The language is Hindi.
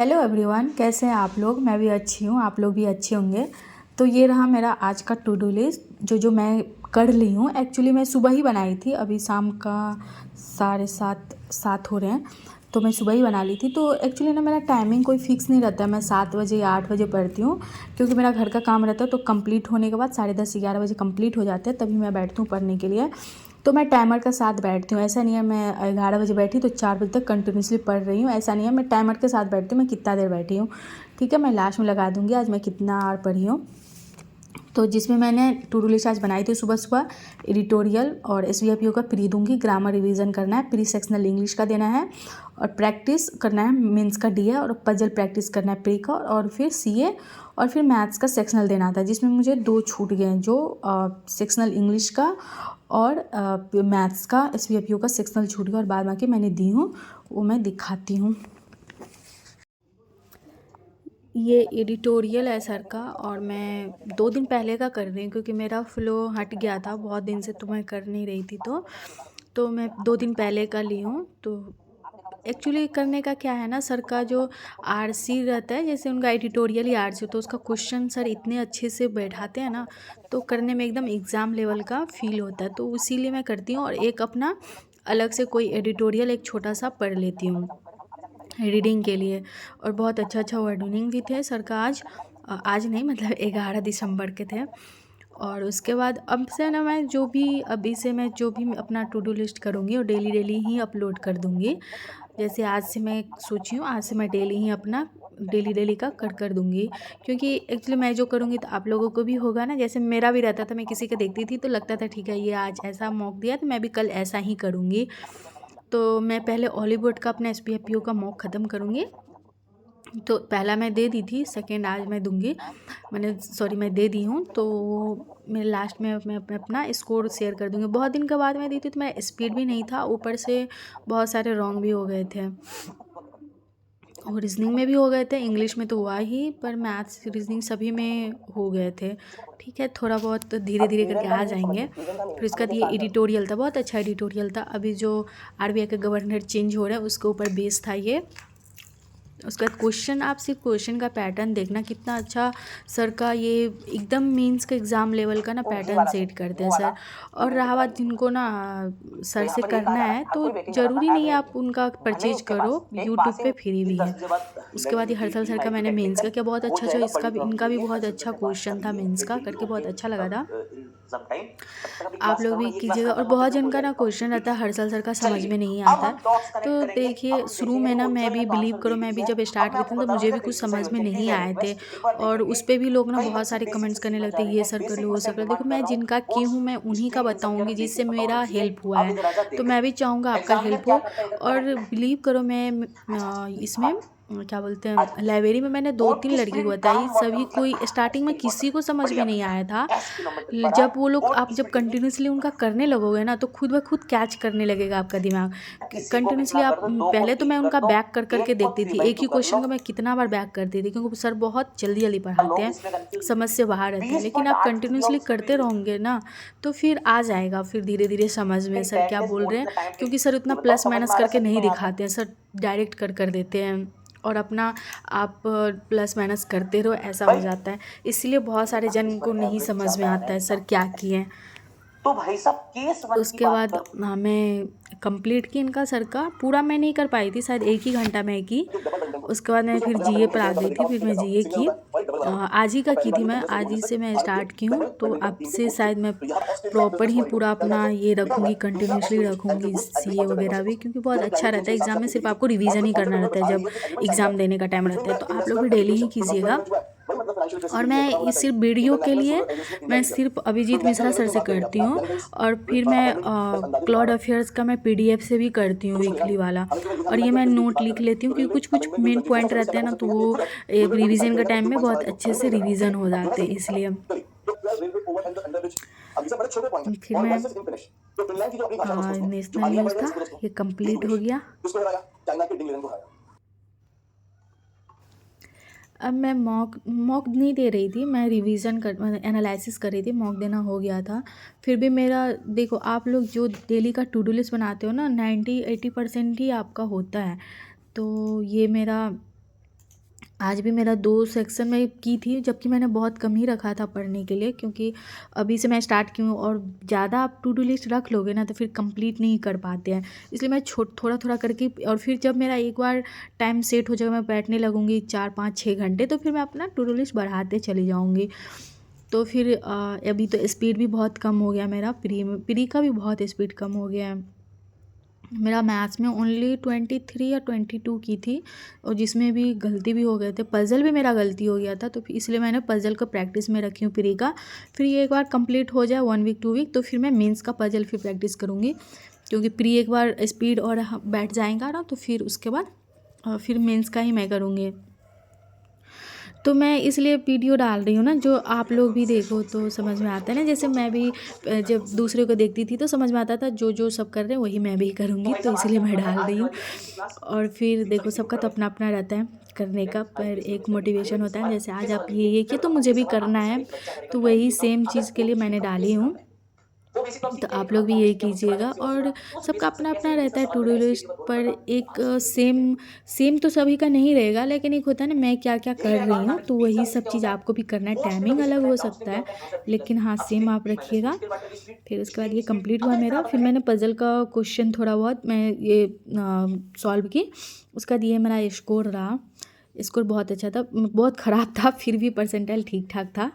हेलो एवरीवन, कैसे हैं आप लोग। मैं भी अच्छी हूँ, आप लोग भी अच्छे होंगे। तो ये रहा मेरा आज का टू डू लिस्ट जो मैं कर ली हूँ। एक्चुअली मैं सुबह ही बनाई थी, अभी शाम का 7:30 हो रहे हैं, तो मैं सुबह ही बना ली थी। तो एक्चुअली ना मेरा टाइमिंग कोई फ़िक्स नहीं रहता है, मैं 7 बजे या 8 बजे पढ़ती हूँ, क्योंकि मेरा घर का काम रहता है। तो कंप्लीट होने के बाद 10:30-11 बजे कंप्लीट हो जाते हैं, तभी मैं बैठती हूँ पढ़ने के लिए। तो मैं टाइमर के साथ बैठती हूँ, ऐसा नहीं है मैं 11 बजे बैठी तो 4 बजे तक कंटिन्यूसली पढ़ रही हूँ, ऐसा नहीं है। मैं टाइमर के साथ बैठती हूँ, मैं कितना देर बैठी हूँ। ठीक है, मैं लास्ट में लगा दूँगी आज मैं कितना आवर पढ़ी हूँ। तो जिसमें मैंने टू डू लिस्ट आज बनाई थी सुबह सुबह, एडिटोरियल और SVIPO का प्री दूंगी, ग्रामर रिवीजन करना है, प्री सेक्शनल इंग्लिश का देना है, और प्रैक्टिस करना है मेंस का DA, और पजल प्रैक्टिस करना है प्री का, और फिर CA, और फिर मैथ्स का सेक्शनल देना था, जिसमें मुझे 2 छूट गए हैं, जो सेक्शनल इंग्लिश का और मैथ्स का SVIPO का सेक्शनल छूट गया, और बाद बाकी मैंने दी हूँ, वो मैं दिखाती हूँ। ये एडिटोरियल है सर का, और मैं 2 दिन पहले का कर रही हूँ, क्योंकि मेरा फ़्लो हट गया था बहुत दिन से, तो मैं कर नहीं रही थी। तो मैं 2 दिन पहले का ली हूँ। तो एक्चुअली करने का क्या है ना, सर का जो RC रहता है, जैसे उनका एडिटोरियल ही RC, तो उसका क्वेश्चन सर इतने अच्छे से बैठाते हैं ना, तो करने में एकदम एग्ज़ाम लेवल का फ़ील होता है। तो इसीलिए मैं करती हूँ, और एक अपना अलग से कोई एडिटोरियल एक छोटा सा पढ़ लेती हूँ रीडिंग के लिए। और बहुत अच्छा वर्डिंग भी थे सर का आज नहीं, मतलब 11 दिसंबर के थे। और उसके बाद अब से ना मैं अभी से मैं जो भी अपना टू डू लिस्ट करूँगी और डेली ही अपलोड कर दूँगी। जैसे आज से मैं सोची हूँ, आज से मैं डेली ही अपना डेली का कर दूँगी, क्योंकि एक्चुअली मैं जो करूँगी तो आप लोगों को भी होगा ना। जैसे मेरा भी रहता था, मैं किसी का देखती थी तो लगता था ठीक है ये आज ऐसा मॉक दिया तो मैं भी कल ऐसा ही करूँगी। तो मैं पहले हॉलीवुड का अपना SPIPO का मॉक ख़त्म करूँगी। तो पहला मैं दे दी थी, सेकंड आज मैं दूँगी। मैं दे दी हूँ, तो मैं लास्ट में मैं अपना स्कोर शेयर कर दूँगी। बहुत दिन के बाद मैं दी थी, तो मेरा स्पीड भी नहीं था, ऊपर से बहुत सारे रॉन्ग भी हो गए थे, और रीजनिंग में भी हो गए थे। इंग्लिश में तो हुआ ही, पर मैथ्स रीजनिंग सभी में हो गए थे। ठीक है, थोड़ा बहुत धीरे धीरे करके आ जाएंगे। फिर उसके बाद ये एडिटोरियल था, बहुत अच्छा एडिटोरियल था। अभी जो RBI के गवर्नर चेंज हो रहे हैं उसके ऊपर बेस था ये। उसके बाद क्वेश्चन, आप सिर्फ क्वेश्चन का पैटर्न देखना कितना अच्छा सर का, ये एकदम मीन्स का एग्ज़ाम लेवल का ना पैटर्न सेट करते हैं सर। और रहा बात जिनको ना सर से करना है, तो ज़रूरी नहीं है आप उनका परचेज करो, यूट्यूब पे फ्री भी है। उसके बाद ये हर्षल सर का मैंने मेंस का किया, बहुत अच्छा इनका भी बहुत अच्छा क्वेश्चन था, मेंस का करके बहुत अच्छा लगा था। आप लोग भी कीजिएगा। और बहुत जन का ना क्वेश्चन रहता है हर्षल सर का समझ में नहीं आता है। तो देखिए, शुरू में ना मैं भी, बिलीव करो, मैं भी जब स्टार्ट की थी तो मुझे भी कुछ समझ में नहीं आए थे, और उस पर भी लोग ना बहुत सारे कमेंट्स करने लगते हैं, ये सर कर लो वो सर कर लो। देखो, मैं जिनका की हूँ मैं उन्हीं का बताऊँगी जिससे मेरा हेल्प हुआ है, तो मैं भी चाहूँगा आपका हेल्प हो। और बिलीव करो, मैं इसमें क्या बोलते हैं, लाइब्रेरी में मैंने 2-3 लड़की को बताई, सभी कोई स्टार्टिंग में किसी को समझ में नहीं आया था। जब वो लोग, आप जब कंटिन्यूसली उनका करने लगोगे ना, तो खुद ब खुद कैच करने लगेगा आपका दिमाग। कंटिन्यूसली आप, पहले तो मैं उनका बैक कर के देखती थी, एक ही क्वेश्चन को मैं कितना बार बैक करती थी, क्योंकि सर बहुत जल्दी पढ़ाते हैं, समझ से बाहर रहते हैं। लेकिन आप कंटिन्यूसली करते रहोगे ना, तो फिर आ जाएगा, फिर धीरे धीरे समझ में सर क्या बोल रहे हैं। क्योंकि सर उतना प्लस माइनस करके नहीं दिखाते हैं, सर डायरेक्ट कर देते हैं, और अपना आप प्लस माइनस करते रहो, ऐसा हो जाता है। इसलिए बहुत सारे जन को नहीं समझ में आता है सर क्या किए हैं। तो भाई साहब केस वन की उसके बात बाद मैं कंप्लीट की इनका सर का, पूरा मैं नहीं कर पाई थी, शायद 1 ही घंटा में की। उसके बाद मैं फिर GA पर आ गई थी, फिर मैं GA की आज ही का की थी, मैं आज ही से मैं स्टार्ट की हूँ। तो अब से शायद मैं प्रॉपर ही पूरा अपना ये रखूँगी, कंटिन्यूसली रखूँगी CA वगैरह भी, क्योंकि बहुत अच्छा रहता है। एग्ज़ाम में सिर्फ आपको रिवीजन ही करना रहता है जब एग्ज़ाम देने का टाइम रहता है, तो आप लोग भी डेली ही कीजिएगा। और मैं इस सिर्फ वीडियो के लिए मैं सिर्फ अभिजीत मिश्रा सर से करती हूँ, और फिर मैं क्लाउड अफेयर्स का मैं PDF से भी करती हूँ वीकली वाला। और ये मैं नोट लिख लेती हूँ, क्योंकि कुछ कुछ मेन पॉइंट रहते हैं ना, तो वो रिवीजन के टाइम में बहुत अच्छे से रिवीजन हो जाते हैं, इसलिए। फिर मैं नेशनल न्यूज़ था, ये कंप्लीट हो गया। अब मैं मॉक नहीं दे रही थी, मैं एनालिसिस कर रही थी, मॉक देना हो गया था। फिर भी मेरा, देखो आप लोग जो डेली का टू डू लिस्ट बनाते हो ना, 90-80% ही आपका होता है। तो ये मेरा आज भी मेरा 2 सेक्शन में की थी, जबकि मैंने बहुत कम ही रखा था पढ़ने के लिए, क्योंकि अभी से मैं स्टार्ट की हूँ और ज़्यादा आप टू डू लिस्ट रख लोगे ना तो फिर कंप्लीट नहीं कर पाते हैं। इसलिए मैं थोड़ा थोड़ा करके, और फिर जब मेरा एक बार टाइम सेट हो जाएगा, मैं बैठने लगूँगी 4 5 6 घंटे, तो फिर मैं अपना टू डू लिस्ट बढ़ाते चली जाऊँगी। तो फिर अभी तो स्पीड भी बहुत कम हो गया मेरा, प्री का भी बहुत स्पीड कम हो गया है। मेरा मैथ्स में ओनली 23 या 22 की थी, और जिसमें भी गलती भी हो गए थे। पज़ल भी मेरा गलती हो गया था, तो फिर इसलिए मैंने पज़ल को प्रैक्टिस में रखी हूँ प्री का। फिर ये एक बार कंप्लीट हो जाए 1 वीक 2 वीक, तो फिर मैं मेंस का पज़ल फिर प्रैक्टिस करूँगी, क्योंकि प्री एक बार स्पीड और बैठ जाएगा ना, तो फिर उसके बाद फिर मेंस का ही मैं करूँगी। तो मैं इसलिए वीडियो डाल रही हूँ ना, जो आप लोग भी देखो तो समझ में आता है ना। जैसे मैं भी जब दूसरे को देखती थी तो समझ में आता था, जो जो सब कर रहे हैं वही मैं भी करूँगी, तो इसलिए मैं डाल रही हूँ। और फिर देखो, सबका तो अपना अपना रहता है करने का, पर एक मोटिवेशन होता है, जैसे आज आप ये किए तो मुझे भी करना है, तो वही सेम चीज़ के लिए मैंने डाली हूँ। वो बेसिक टॉपिक तो के आप लोग भी यही आपके कीजिएगा। और उस सबका बेसिक से अपना अपना कैसे रहता है टू सवाल डू बनेगा लिस्ट, इसलिए वो पर पढ़ना एक सेम तो सभी का नहीं रहेगा, लेकिन एक होता है ना, मैं क्या क्या यही कर है रही बात ना हूँ, कि तो 20 वही साल से सब क्या चीज़ होता है आपको भी करना है। मोस्ट में जो टाइमिंग अलग बेसिक हो रहता है उसमें सकता क्या है, होता है नॉट लेकिन हाँ अब सेम स्पीड आप बी माइनस बी रखिएगा। स्क्वायर बटा बी स्पीड फिर उसके बाद स्पीड ये स्पीड कंप्लीट अब हुआ मैं मेरा। इतना फिर बताया मैंने पज़ल का क्वेश्चन थोड़ा बहुत मैं ये सॉल्व की। उसका दिए मेरा स्कोर रहा, स्कोर बहुत अच्छा था, बहुत ख़राब था, फिर भी परसेंटाइल ठीक ठाक था।